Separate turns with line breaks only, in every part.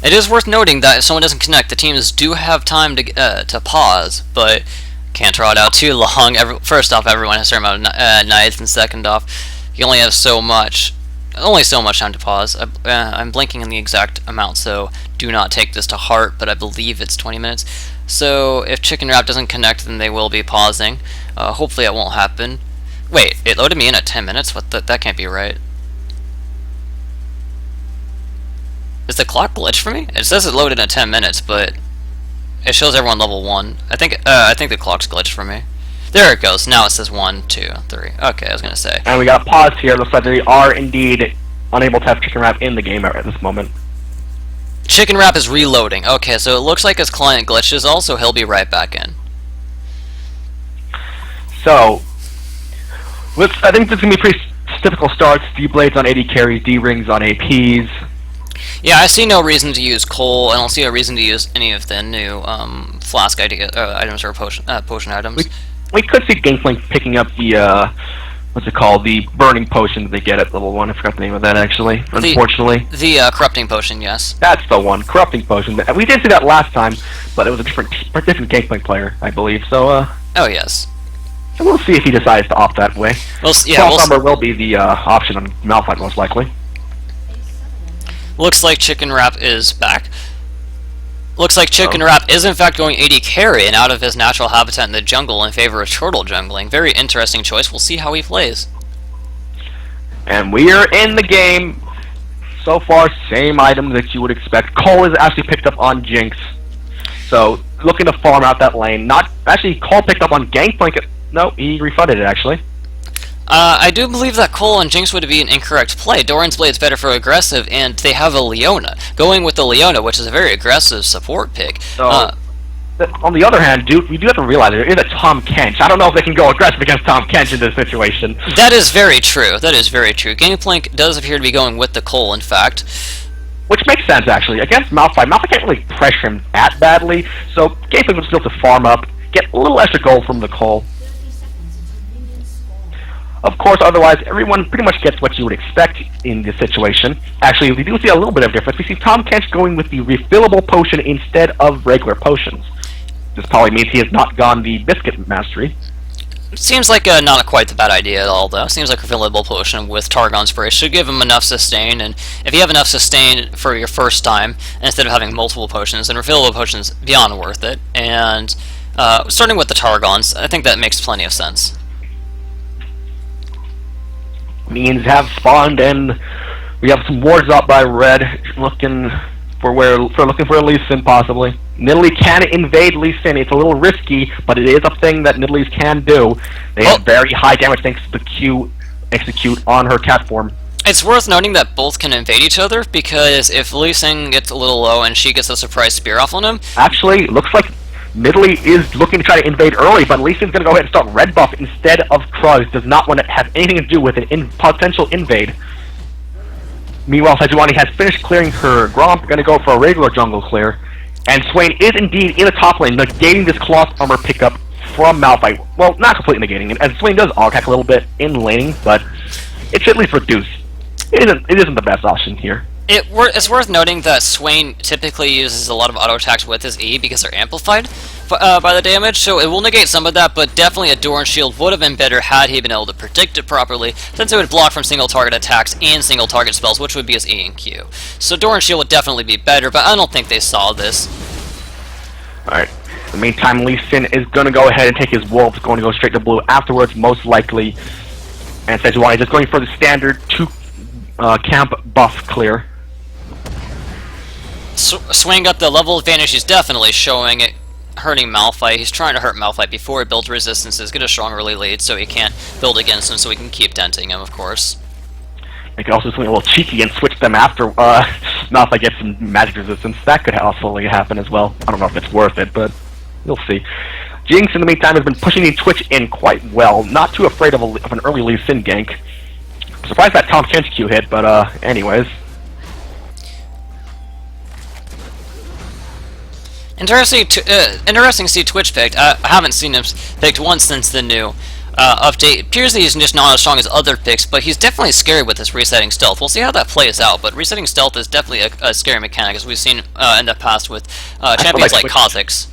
It is worth noting that if someone doesn't connect, the teams do have time to pause, but can't draw it out too long. First off, everyone has a certain amount of knights, and second off, you only have only so much time to pause. I'm blanking on the exact amount, so do not take this to heart, but I believe it's 20 minutes. So if Chicken Wrap doesn't connect, then they will be pausing. Hopefully that won't happen. Wait, it loaded me in at 10 minutes? That can't be right. Is the clock glitched for me? It says it loaded in 10 minutes, but it shows everyone level 1. I think the clock's glitched for me. There it goes. Now it says 1, 2, 3. Okay, I was gonna say.
And we got a pause here. Looks like they are indeed unable to have Chicken Wrap in the game at this moment.
Chicken Wrap is reloading. Okay, so it looks like his client glitches also. He'll be right back in.
So, I think this is going to be pretty typical starts. D-Blades on AD carries, D-Rings on APs.
Yeah, I see no reason to use coal. I don't see a reason to use any of the new flask items or potion items.
We could see Gangplank picking up the, what's it called, the burning potion that they get at level 1. I forgot the name of that, actually, unfortunately.
The corrupting potion, yes.
That's the one, corrupting potion. We did see that last time, but it was a different Gangplank player, I believe, so,
Oh, yes.
So we'll see if he decides to opt that way. Cross armor will be the option on Malphite, most likely.
Looks like Chicken Wrap is back. Looks like Chicken Wrap is in fact going AD carry and out of his natural habitat in the jungle in favor of turtle jungling. Very interesting choice. We'll see how he plays.
And we are in the game. So far, same item that you would expect. Cole is actually picked up on Jinx. So, looking to farm out that lane. Cole picked up on Gangplank. No, he refunded it, actually.
I do believe that Cole and Jinx would be an incorrect play. Doran's Blade's better for aggressive, and they have a Leona. Going with the Leona, which is a very aggressive support pick.
So, on the other hand, we do have to realize there is a Tom Kench. I don't know if they can go aggressive against Tom Kench in this situation.
That is very true. That is very true. Gangplank does appear to be going with the Cole, in fact.
Which makes sense, actually. Against Malphite, Malphite can't really pressure him that badly, so Gangplank would still have to farm up, get a little extra gold from the Cole. Of course, otherwise, everyone pretty much gets what you would expect in this situation. Actually, we do see a little bit of difference. We see Tom Kench going with the refillable potion instead of regular potions. This probably means he has not gone the Biscuit Mastery.
Seems like not quite the bad idea at all, though. Seems like a refillable potion with Targon Spray should give him enough sustain, and if you have enough sustain for your first time, instead of having multiple potions, then refillable potions beyond worth it. And starting with the Targons, I think that makes plenty of sense.
Means have spawned, and we have some wards up by Red, looking for a Lee Sin possibly. Nidalee can invade Lee Sin. It's a little risky, but it is a thing that Nidalee's can do. They have very high damage thanks to the Q execute on her cat form.
It's worth noting that both can invade each other, because if Lee Sin gets a little low and she gets a surprise spear off on him...
Actually, looks like Nidalee is looking to try to invade early, but Lee Sin's going to go ahead and start red buff instead of Kruz. Does not want to have anything to do with an potential invade. Meanwhile, Sejuani has finished clearing her Gromp, going to go for a regular jungle clear. And Swain is indeed in the top lane, negating this cloth armor pickup from Malphite. Well, not completely negating it, as Swain does aughack a little bit in laning, but it should at least reduce. It isn't the best option here.
It's worth noting that Swain typically uses a lot of auto attacks with his E because they're amplified by the damage, so it will negate some of that, but definitely a Doran Shield would have been better had he been able to predict it properly, since it would block from single target attacks and single target spells, which would be his E and Q. So Doran Shield would definitely be better, but I don't think they saw this.
Alright. In the meantime, Lee Sin is going to go ahead and take his Wolves, going to go straight to blue afterwards, most likely. And Sejuani just going for the standard 2 camp buff clear.
Swain got the level advantage. He's definitely showing it, hurting Malphite. He's trying to hurt Malphite before he builds resistances, get a strong early lead so he can't build against him, so he can keep denting him, of course.
They could also swing a little cheeky and switch them after Malphite gets some magic resistance. That could also happen as well. I don't know if it's worth it, but we'll see. Jinx, in the meantime, has been pushing the Twitch in quite well. Not too afraid of an early Lee Sin gank. I'm surprised that Tom Kench Q hit, but anyways.
Interesting to see Twitch picked. I haven't seen him picked once since the new update. Appears that he's just not as strong as other picks, but he's definitely scary with his resetting stealth. We'll see how that plays out, but resetting stealth is definitely a scary mechanic, as we've seen in the past with champions like Kha'Zix.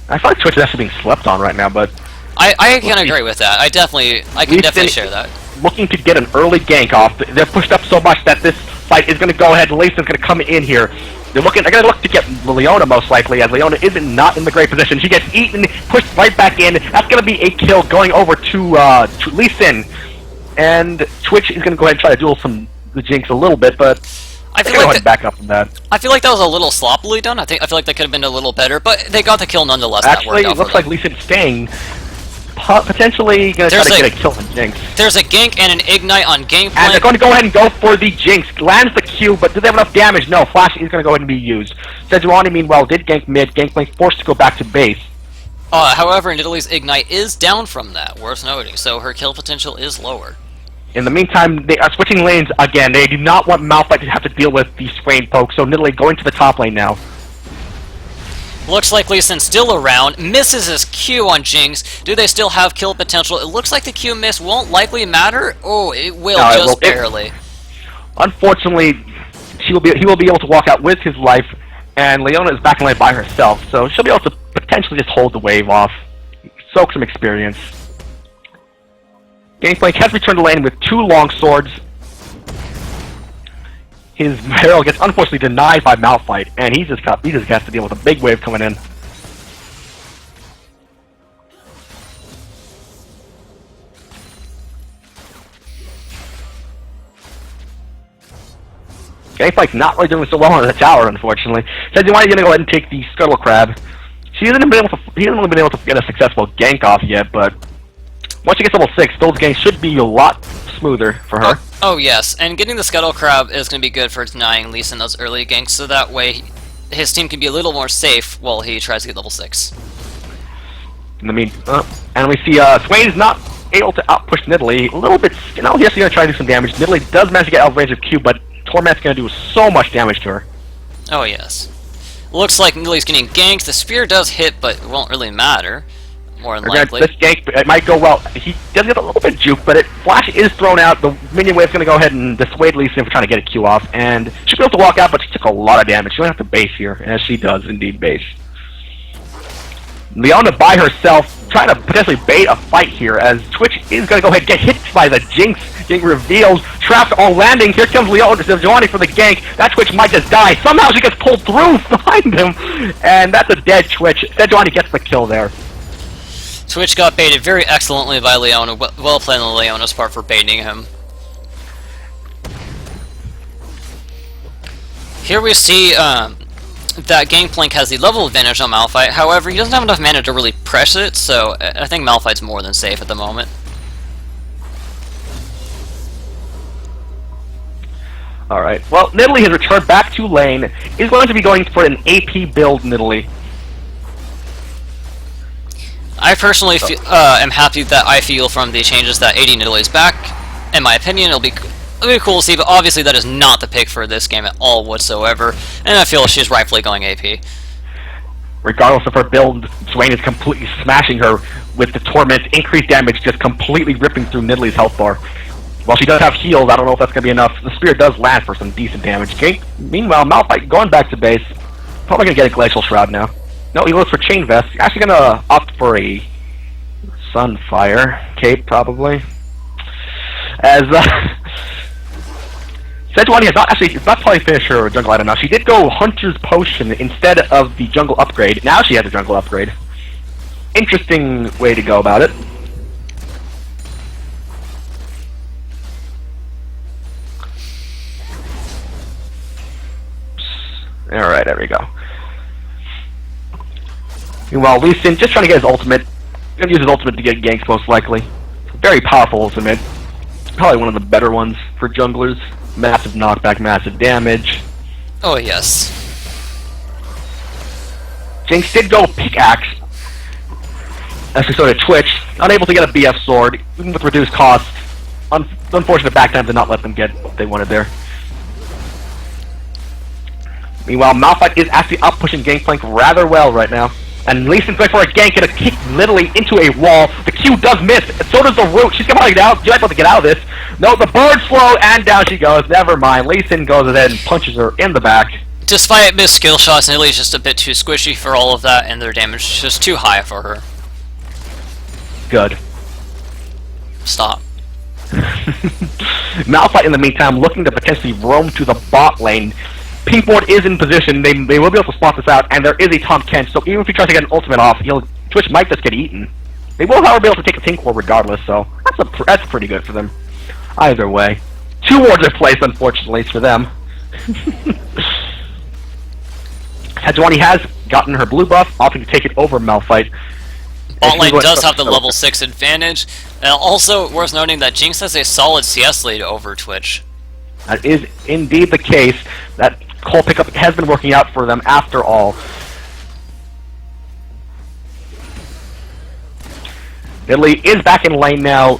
I feel like Twitch is actually being slept on right now, but
I can agree with that. I can definitely share that.
Looking to get an early gank off. They're pushed up so much that this fight is going to go ahead. Lee's going to come in here. They're going to look to get Leona most likely, as Leona is not in the great position. She gets eaten, pushed right back in. That's going to be a kill going over to Lee Sin. And Twitch is going to go ahead and try to duel the Jinx a little bit, but
I feel
go
like
ahead and back up from that.
I feel like that was a little sloppily done. I feel like that could have been a little better, but they got the kill nonetheless.
Actually, it looks like Lee Sin staying. Potentially going to try to get a kill on Jinx.
There's a gank and an ignite on Gangplank.
And they're going to go ahead and go for the Jinx. Lands the Q, but do they have enough damage? No, Flash is going to go ahead and be used. Sejuani, meanwhile, did gank mid. Gangplank forced to go back to base.
However, Nidalee's ignite is down from that, worth noting, so her kill potential is lower.
In the meantime, they are switching lanes again. They do not want Malphite to have to deal with the Swain poke, so Nidalee going to the top lane now.
Looks like Lee Sin's still around, misses his Q on Jinx. Do they still have kill potential? It looks like the Q miss won't likely matter. Oh, it will, just barely.
Unfortunately, he will be able to walk out with his life, and Leona is back in lane by herself, so she'll be able to potentially just hold the wave off, soak some experience. Gangplank has returned to lane with 2 long swords. His barrel gets unfortunately denied by Malphite, and he just has to deal with a big wave coming in. Gangplank's not really doing so well on the tower, unfortunately. Sejuani going to go ahead and take the Scuttle Crab. He hasn't really been able to get a successful gank off yet, but once she gets level 6, those ganks should be a lot smoother for her.
Oh yes, and getting the Scuttle Crab is going to be good for denying Lee Sin those early ganks, so that way his team can be a little more safe while he tries to get level 6.
And we see Swain is not able to outpush Nidalee. A little bit, he's actually going to try to do some damage. Nidalee does manage to get out of range of Q, but Torment's going to do so much damage to her.
Oh yes. Looks like Nidalee's getting ganked. The spear does hit, but it won't really matter. More than likely.
This gank, it might go well. He does get a little bit juke, but Flash is thrown out. The minion wave's going to go ahead and dissuade Lee Sin for trying to get a Q off, and she'll be able to walk out, but she took a lot of damage. She'll have to base here, as she does indeed base. Leona by herself, trying to potentially bait a fight here, as Twitch is going to go ahead and get hit by the Jinx. Jinx reveals, trapped on landing. Here comes Leona Sejuani for the gank. That Twitch might just die. Somehow she gets pulled through behind him, and that's a dead Twitch. Sejuani gets the kill there.
Twitch got baited very excellently by Leona. Well played on Leona's part for baiting him. Here we see that Gangplank has the level advantage on Malphite. However, he doesn't have enough mana to really press it, so I think Malphite's more than safe at the moment.
Alright, well, Nidalee has returned back to lane. Is going to be going for an AP build, Nidalee.
I personally am happy that I feel from the changes that AD Nidalee is back. In my opinion, it'll be cool to see, but obviously that is not the pick for this game at all whatsoever, and I feel she's rightfully going AP.
Regardless of her build, Swain is completely smashing her with the Torment, increased damage just completely ripping through Nidalee's health bar. While she does have heals, I don't know if that's going to be enough. The Spear does land for some decent damage. Meanwhile, Malphite going back to base, probably going to get a Glacial Shroud now. No, he looks for Chain Vest. He's actually going to opt for a Sunfire cape, probably. As Sejuani has not actually, it's not probably finished her jungle item now. She did go Hunter's Potion instead of the jungle upgrade. Now she has a jungle upgrade. Interesting way to go about it. Alright, there we go. Meanwhile, Lee Sin just trying to get his ultimate. Gonna use his ultimate to get ganks most likely. Very powerful ultimate. Probably one of the better ones for junglers. Massive knockback, massive damage.
Oh yes.
Jinx did go pickaxe. As we saw to Twitch, unable to get a BF sword, even with reduced cost. Unfortunate backtime did not let them get what they wanted there. Meanwhile, Malphite is actually out pushing Gangplank rather well right now. And Lee Sin's going for a gank and a kick literally into a wall. The Q does miss, and so does the root. She's coming out. She might be able to get out of this. No, the bird's slow, and down she goes. Never mind. Lee Sin goes ahead and punches her in the back.
Despite missed skill shots, Nidalee is just a bit too squishy for all of that, and their damage is just too high for her.
Good.
Stop.
Malphite, in the meantime, looking to potentially roam to the bot lane. Pinkboard is in position. They will be able to spot this out, and there is a Tahm Kench, so even if he tries to get an ultimate off, Twitch might just get eaten. They will, however, be able to take a Tink Ward regardless, so that's pretty good for them. Either way. 2 wards are placed, unfortunately, for them. Sejuani has gotten her blue buff, opting to take it over Malphite.
Bot lane does have the level 6 advantage. Also, worth noting that Jinx has a solid CS lead over Twitch.
That is indeed the case. That Cole pickup has been working out for them after all. Nidalee is back in lane now.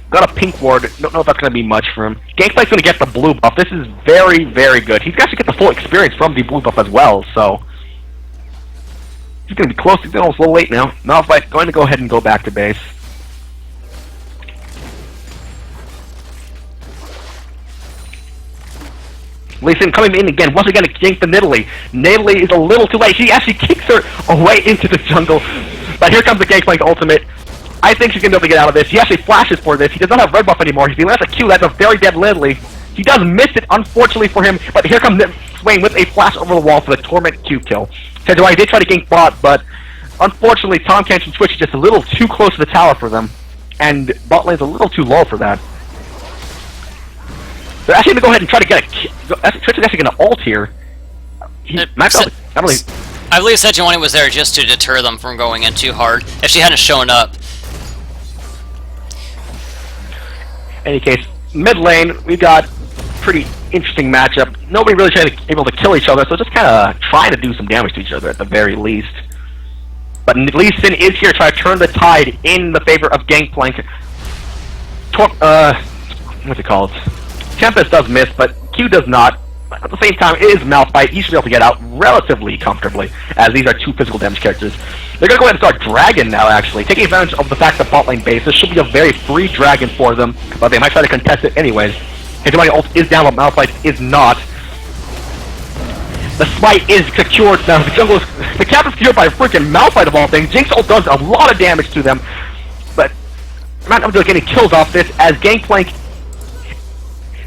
Got a pink ward. Don't know if that's going to be much for him. Gangplank's going to get the blue buff. This is very, very good. He's actually get the full experience from the blue buff as well, so he's going to be close. He's almost a little late now. Malphite going to go ahead and go back to base. Lee Sin coming in again, once again to gank the Nidalee. Nidalee is a little too late. She actually kicks her away into the jungle. But here comes the Gangplank ultimate. I think she's going to be able to get out of this. He actually flashes for this. He does not have red buff anymore. If he lands a Q, that's a very dead Nidalee. He does miss it, unfortunately for him, but here comes Swain with a flash over the wall for the Torment Q kill. Sejuani did try to gank bot, but unfortunately Tahm Kench and Twitch is just a little too close to the tower for them. And bot lane's a little too low for that. They're actually going to go ahead and try to get a kill. Twitch is actually going to ult here. I
believe Sejuani was there just to deter them from going in too hard. If she hadn't shown up.
In any case, mid lane, we've got pretty interesting matchup. Nobody really able to kill each other, so just kind of trying to do some damage to each other at the very least. But Lee Sin is here to try to turn the tide in the favor of Gangplank. What's it called? Tempest does miss, but Q does not. At the same time, it is Malphite. He should be able to get out relatively comfortably, as these are 2 physical damage characters. They're going to go ahead and start Dragon now, actually, taking advantage of the fact that bot lane base. This should be a very free Dragon for them, but they might try to contest it anyways. His ult is down, but Malphite is not. The smite is secured now. The cap is secured by freaking Malphite of all things. Jinx ult does a lot of damage to them, but not able to get any kills off this, as Gangplank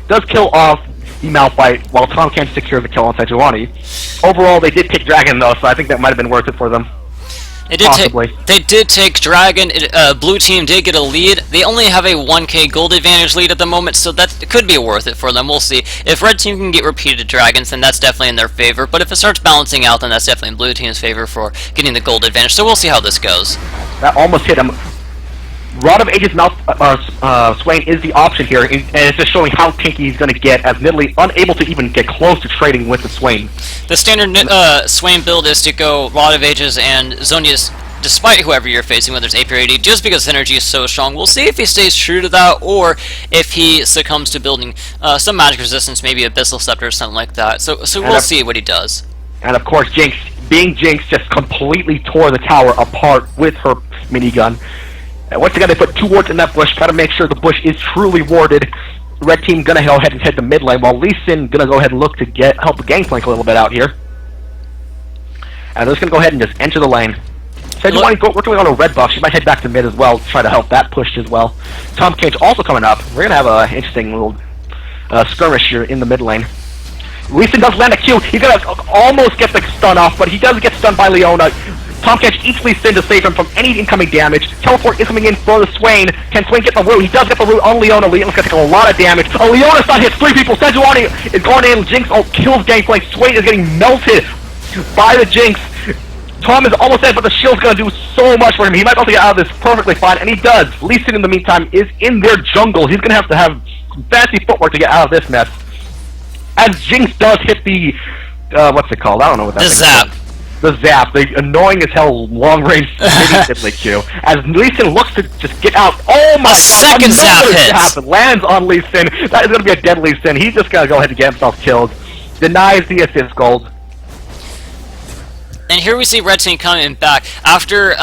does kill off the Malphite, while Tahm Kench secures the kill on Sejuani. Overall, they did pick Dragon though, so I think that might have been worth it for them.
They did take Dragon. Blue team did get a lead. They only have a 1k gold advantage lead at the moment, so that could be worth it for them. We'll see. If red team can get repeated Dragons, then that's definitely in their favor. But if it starts balancing out, then that's definitely in blue team's favor for getting the gold advantage. So we'll see how this goes.
That almost hit him. Rod of Ages Swain is the option here, and it's just showing how tanky he's going to get, as Nidalee unable to even get close to trading with the Swain.
The standard Swain build is to go Rod of Ages and Zhonya's, despite whoever you're facing, whether it's AP or AD, just because synergy is so strong. We'll see if he stays true to that, or if he succumbs to building some magic resistance, maybe Abyssal Scepter or something like that. So we'll see what he does. And
of course, Jinx, being Jinx, just completely tore the tower apart with her minigun. Once again, they put 2 wards in that bush, try to make sure the bush is truly warded. Red team gonna go ahead and head to mid lane, while Lee Sin gonna go ahead and look to help the Gangplank a little bit out here. And they're just gonna go ahead and just enter the lane. Sejuani working on a red buff. She might head back to mid as well to try to help that push as well. Tahm Kench also coming up. We're gonna have an interesting little skirmish here in the mid lane. Lee Sin does land a Q. He's gonna almost get the stun off, but he does get stunned by Leona. Tahm Kench eats Lee Sin to save him from any incoming damage. Teleport is coming in for the Swain. Can Swain get the root? He does get the root on Leona. Leona's gonna take a lot of damage. Leona's not hits 3 people. Sejuani is going in. Jinx kills Gangplank. Swain is getting melted by the Jinx. Tom is almost dead, but the shield's gonna do so much for him. He might also get out of this perfectly fine, and he does. Lee Sin, in the meantime, is in their jungle. He's gonna have some fancy footwork to get out of this mess. As Jinx does hit the, what's it called? I don't know what that's called. The zap, the annoying as hell long-range Nidalee Q. As Lee Sin looks to just get out. Oh my god!
Second zap hits!
Lands on Lee Sin. That is going to be a dead Lee Sin. He's just going to go ahead and get himself killed. Denies the assist gold.
And here we see red team coming back after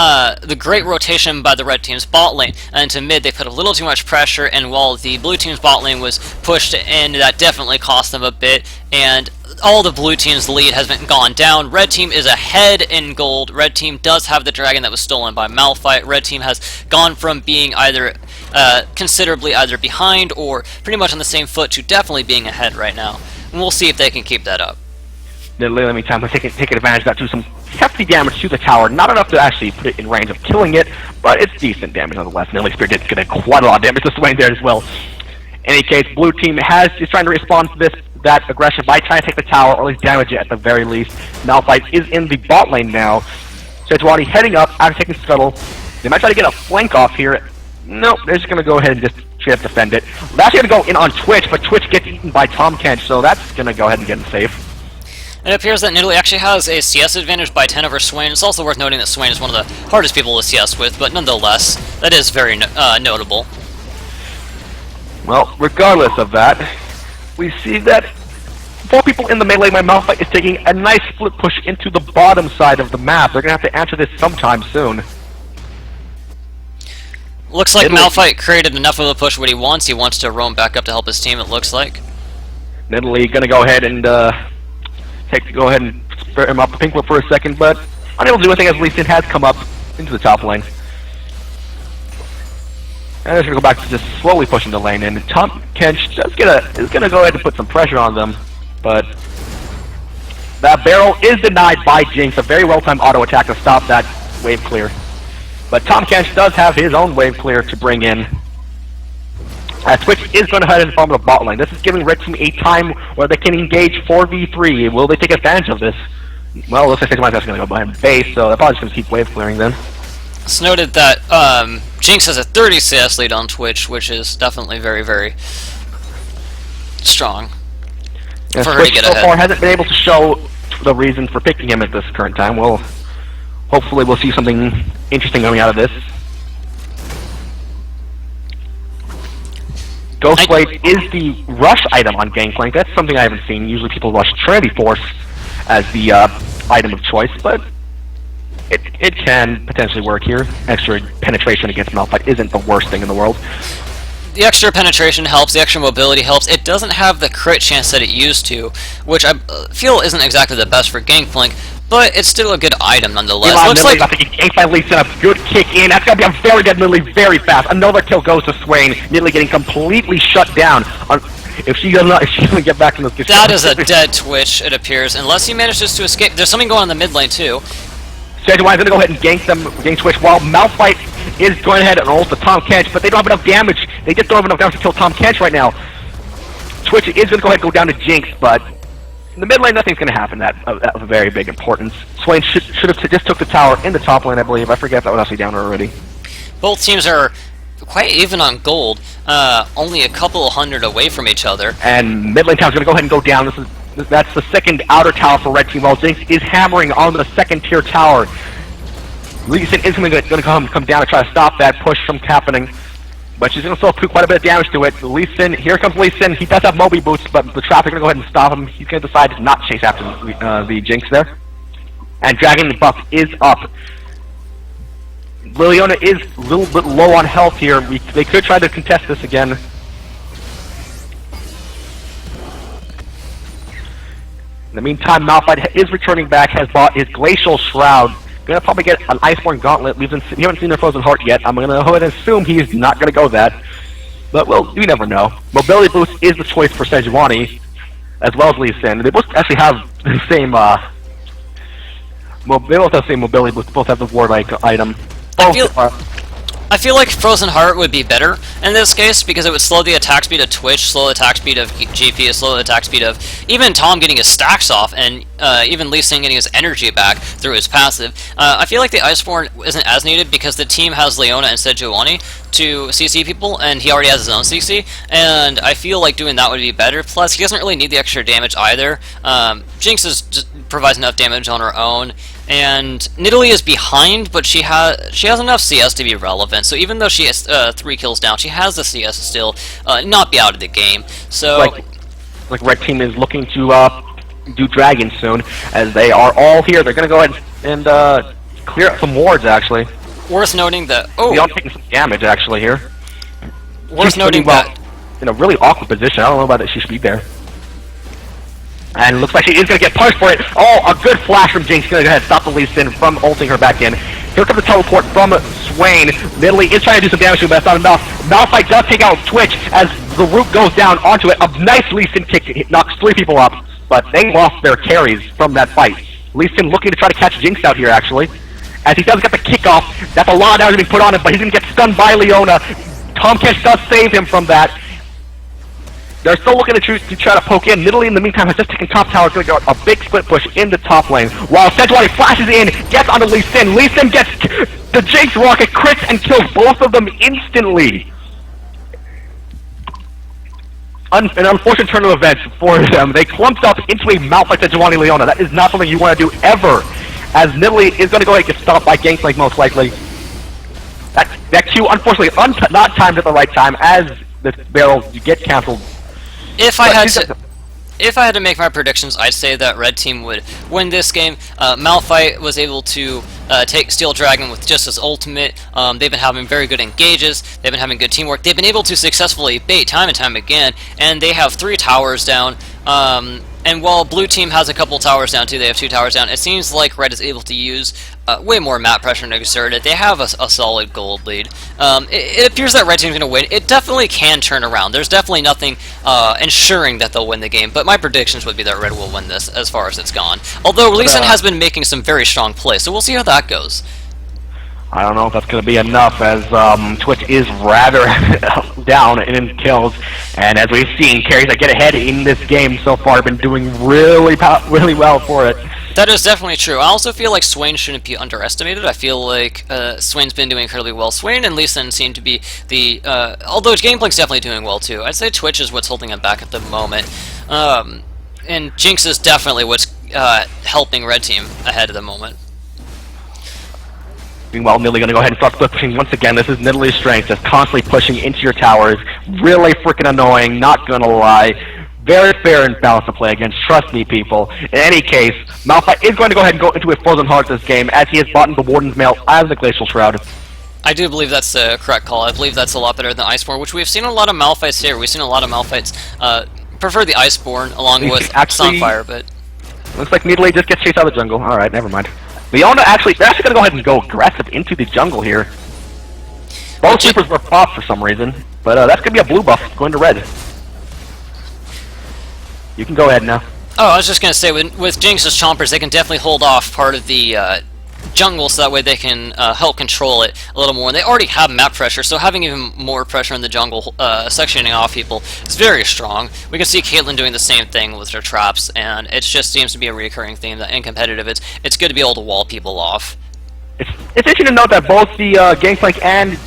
the great rotation by the red team's bot lane into mid. They put a little too much pressure, and while the blue team's bot lane was pushed in, that definitely cost them a bit. And all the blue team's lead has been gone down. Red team is ahead in gold. Red team does have the dragon that was stolen by Malphite. Red team has gone from being either considerably either behind or pretty much on the same foot to definitely being ahead right now. And we'll see if they can keep that up.
Let me time taking advantage of that, do some hefty damage to the tower. Not enough to actually put it in range of killing it, but it's decent damage nonetheless. Nilly Spear did get quite a lot of damage to Swain there as well. In any case, blue team is trying to respond to that aggression by trying to take the tower, or at least damage it at the very least. Malphite is in the bot lane now. Sejuani heading up after taking Scuttle. They might try to get a flank off here. Nope, they're just going to go ahead and just straight up defend it. They're actually going to go in on Twitch, but Twitch gets eaten by Tahm Kench, so that's going to go ahead and get him safe.
It appears that Nidalee actually has a CS advantage by 10 over Swain. It's also worth noting that Swain is one of the hardest people to CS with, but nonetheless, that is very notable.
Well, regardless of that, we see that 4 people in the melee. My Malphite is taking a nice flip push into the bottom side of the map. They're going to have to answer this sometime soon.
Looks like Malphite created enough of a push what he wants. He wants to roam back up to help his team, it looks like.
Nidalee going to go ahead and go ahead and spare him up the pink whip for a second, but unable to do anything as Lee Sin has come up into the top lane. And they're going to go back to just slowly pushing the lane in. And Tahm Kench is going to go ahead and put some pressure on them, but that barrel is denied by Jinx. A very well-timed auto attack to stop that wave clear. But Tahm Kench does have his own wave clear to bring in. Twitch is going to head in from the bot lane. This is giving Red Team a time where they can engage 4v3. Will they take advantage of this? Well, looks like Sejuani's actually going to go behind base, so they're probably just going to keep wave clearing then.
It's noted that Jinx has a 30 CS lead on Twitch, which is definitely very, very strong for her to get ahead.
So far hasn't been able to show the reason for picking him at this current time. Well, hopefully we'll see something interesting coming out of this. Ghostblade is the rush item on Gangplank. That's something I haven't seen. Usually people rush Trinity Force as the item of choice, but it can potentially work here. Extra penetration against Malphite isn't the worst thing in the world.
The extra penetration helps, the extra mobility helps. It doesn't have the crit chance that it used to, which I feel isn't exactly the best for Gangplank, but it's still a good item nonetheless. Looks like
Gangplank leads in a good kick in. That's going to be a very dead Nidalee very fast. Another kill goes to Swain. Nidalee getting completely shut down. If she doesn't get back in this...
That is a dead Twitch, it appears, unless he manages to escape. There's something going on in the mid lane too.
Sejuani's going to go ahead and gank Twitch while Malphite is going ahead and ult the Tahm Kench, but they don't have enough damage. They just don't have enough damage to kill Tahm Kench right now. Twitch is going to go ahead and go down to Jinx, but in the mid lane, nothing's going to happen of very big importance. Swain should have just took the tower in the top lane, I believe. I forget if that was actually down already.
Both teams are quite even on gold, only a couple hundred away from each other.
And mid lane tower's going to go ahead and go down. That's the second outer tower for Red Team, while Jinx is hammering on the second tier tower. Lee Sin is going to come down to try to stop that push from happening, but she's going to still do quite a bit of damage to it. Lee Sin, here comes Lee Sin. He does have Moby boots, but the traffic are going to go ahead and stop him. He's going to decide to not chase after the Jinx there. And Dragon buff is up. Liliana is a little bit low on health here. They could try to contest this again. In the meantime, Malphite is returning back, has bought his Glacial Shroud. Gonna probably get an Iceborne Gauntlet. We haven't seen their Frozen Heart yet. I'm gonna go ahead and assume he's not gonna go that. But, well, you never know. Mobility Boost is the choice for Sejuani, as well as Lee Sin. They both actually have the same, they both have the same mobility boost. Both have the War-like item.
I feel like Frozen Heart would be better in this case because it would slow the attack speed of Twitch, slow the attack speed of GP, slow the attack speed of even Tom getting his stacks off, and even Lee Sin getting his energy back through his passive. I feel like the Iceborne isn't as needed because the team has Leona and Sejuani to CC people, and he already has his own CC, and I feel like doing that would be better. Plus, he doesn't really need the extra damage either. Jinx provides enough damage on her own. And Nidalee is behind, but she has enough CS to be relevant. So even though she has 3 kills down, she has the CS to still not be out of the game. So
like Red Team is looking to do Dragon soon, as they are all here. They're going to go ahead and and clear up some wards, actually.
Worth noting that...
Leon taking some damage, actually, here.
Worth noting that...
in a really awkward position. I don't know about that she should be there. And it looks like she is going to get punished for it. Oh, a good flash from Jinx. Going to go ahead and stop the Lee Sin from ulting her back in. Here comes the teleport from Swain. Nidalee is trying to do some damage to him, but that's not enough. Malphite does take out Twitch as the root goes down onto it. A nice Lee Sin kick. It knocks 3 people up, but they lost their carries from that fight. Lee Sin looking to try to catch Jinx out here, actually. As he does get the kickoff, that's a lot of damage being put on him, but he's going to get stunned by Leona. Tom Kench does save him from that. They're still looking to try to poke in. Nidalee, in the meantime, has just taken top tower. It's going to go a big split push in the top lane. While Sejuani flashes in, gets onto Lee Sin. Lee Sin gets the Jinx rocket, crits, and kills both of them instantly. An unfortunate turn of events for them. They clumped up into a Malphite Sejuani Leona. That is not something you want to do ever. As Nidalee is going to go ahead and get stopped by Gangplank most likely. That Q, unfortunately, not timed at the right time as the barrel gets cancelled.
If I had to make my predictions, I'd say that Red Team would win this game. Malphite was able to take Steel Dragon with just his ultimate. They've been having very good engages. They've been having good teamwork. They've been able to successfully bait time and time again, and they have 3 towers down. And while Blue Team has a couple towers down too, they have 2 towers down, it seems like Red is able to use way more map pressure and exert it. They have a solid gold lead. It appears that Red Team's going to win. It definitely can turn around. There's definitely nothing ensuring that they'll win the game, but my predictions would be that Red will win this as far as it's gone. Although Lee Sin has been making some very strong plays, so we'll see how that goes.
I don't know if that's going to be enough, as Twitch is rather down in kills, and as we've seen, carries that get ahead in this game so far have been doing really well for it.
That is definitely true. I also feel like Swain shouldn't be underestimated. I feel like Swain's been doing incredibly well. Swain and Lee Sin seem to be the... although Gameplank's definitely doing well too. I'd say Twitch is what's holding him back at the moment. And Jinx is definitely what's helping Red Team ahead at the moment.
Meanwhile, Nidalee going to go ahead and start split pushing once again. This is Nidalee's strength, just constantly pushing into your towers. Really freaking annoying, not gonna lie. Very fair and balanced to play against, trust me, people. In any case, Malphite is going to go ahead and go into a Frozen Heart this game, as he has bought the Warden's Mail as the Glacial Shroud.
I do believe that's a correct call. I believe that's a lot better than Iceborne, which we've seen a lot of Malphites here. We've seen a lot of Malphites prefer the Iceborne along with Sunfire, but...
Looks like Nidalee just gets chased out of the jungle. Alright, never mind. Leona they're actually going to go ahead and go aggressive into the jungle here. Both Reapers were popped for some reason, but that's going to be a blue buff going to red. You can go ahead now.
Oh, I was just going to say, with Jinx's Chompers, they can definitely hold off part of the jungle so that way they can help control it a little more. And they already have map pressure, so having even more pressure in the jungle, sectioning off people, is very strong. We can see Caitlyn doing the same thing with her traps, and it just seems to be a recurring theme that in competitive, it's good to be able to wall people off.
It's interesting to note that both the Gangplank and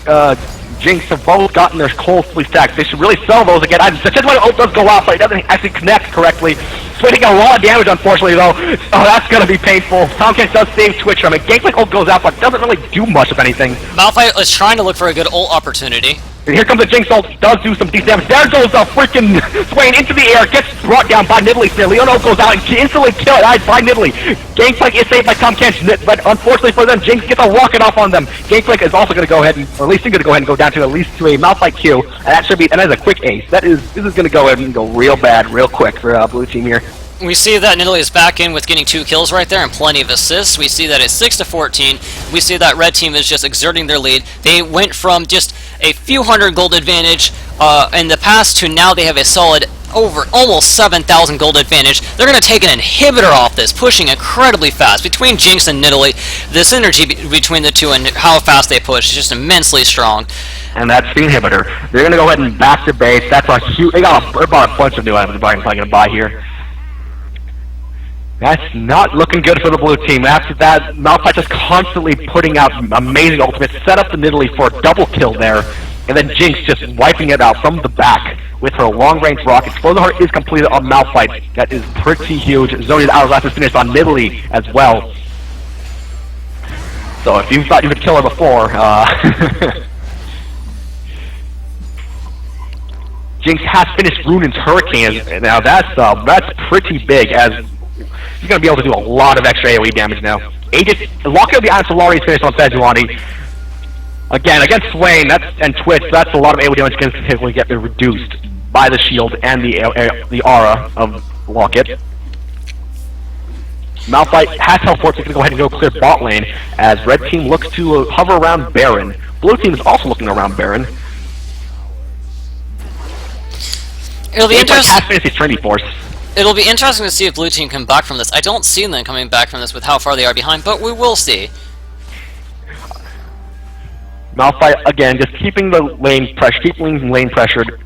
Jinx have both gotten their coals fully stacked. They should really sell those again. That's why the ult does go out, but it doesn't actually connect correctly. Switching a lot of damage, unfortunately, though. Oh, that's going to be painful. Tom Kench does save Twitch from it. Gangplank ult goes out, but doesn't really do much of anything.
Malphite is trying to look for a good ult opportunity.
And here comes the Jinx ult, does do some decent damage. There goes the freaking Swain into the air, gets brought down by Nidalee. Leona goes out and instantly killed by Nidalee. Gangplank is saved by Tom Kench, but unfortunately for them, Jinx gets a rocket off on them. Gangplank is also going to go ahead and, or at least going to go ahead and go down to at least to a Malphite Q, and that should be, and that is a quick ace. This is going to go ahead and go real bad, real quick for Blue Team here.
We see that Nidalee is back in with getting 2 kills right there and plenty of assists. We see that it's 6-14. We see that Red Team is just exerting their lead. They went from just a few hundred gold advantage in the past to now they have a solid over almost 7,000 gold advantage. They're going to take an inhibitor off this, pushing incredibly fast. Between Jinx and Nidalee, the synergy between the two and how fast they push is just immensely strong.
And that's the inhibitor. They're going to go ahead and back to base. That's a huge... They bought a bunch of new items they're probably going to buy here. That's not looking good for the Blue Team. After that, Malphite just constantly putting out amazing ultimates, set up the Nidalee for a double kill there, and then Jinx just wiping it out from the back with her long-range rockets. Frozen Heart is completed on Malphite. That is pretty huge. Zonia's Hourglass is finished on Nidalee as well. So if you thought you could kill her before, Jinx has finished Runin's Hurricane. Now that's pretty big, as He's going to be able to do a lot of extra AoE damage now. Aegis, locking up the Iron Solari's finish on Sejuani. Again, against Swain and Twitch, that's a lot of AoE damage can get reduced by the shield and the aura of Locket. Malphite has teleports, he's going to go ahead and go clear bot lane as red team looks to hover around Baron. Blue team is also looking around Baron.
It'll be interesting.
Force.
It'll be interesting to see if blue team come back from this. I don't see them coming back from this with how far they are behind, but we will see.
Malphite again, just keeping the lane lane pressured,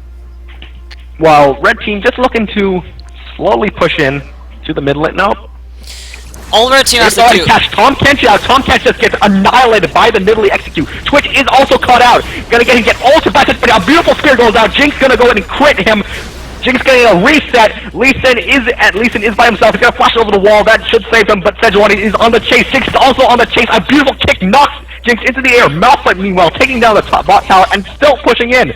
while red team just looking to slowly push in to the mid lane. No.
All red team has to do.
Catch Tom Kench out. Tom Kench just gets annihilated by the middly execute. Twitch is also caught out. Gonna get ultra back, but a beautiful spear goes out. Jinx gonna go ahead and crit him. Jinx getting a reset. Lee Sin is by himself. He's gonna flash over the wall. That should save him. But Sejuani is on the chase. Jinx is also on the chase. A beautiful kick knocks Jinx into the air. Malphite, meanwhile, taking down the top bot tower and still pushing in.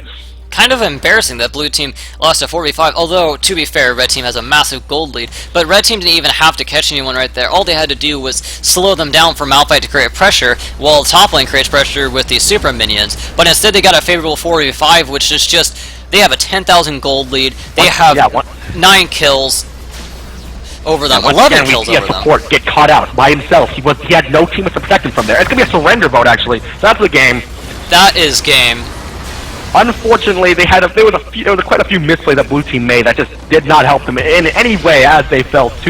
Kind of embarrassing that blue team lost a 4v5, although, to be fair, red team has a massive gold lead, but red team didn't even have to catch anyone right there. All they had to do was slow them down for Malphite to create pressure, while top lane creates pressure with the super minions, but instead they got a favorable 4v5, which is just, they have a 10,000 gold lead, they have 9 kills over them, 11 kills over them.
Support get caught out by himself. He had no teammates to protect him from there. It's going to be a surrender vote, actually. So that's the game.
That is game.
Unfortunately, there was quite a few misplays that blue team made that just did not help them in any way as they fell too.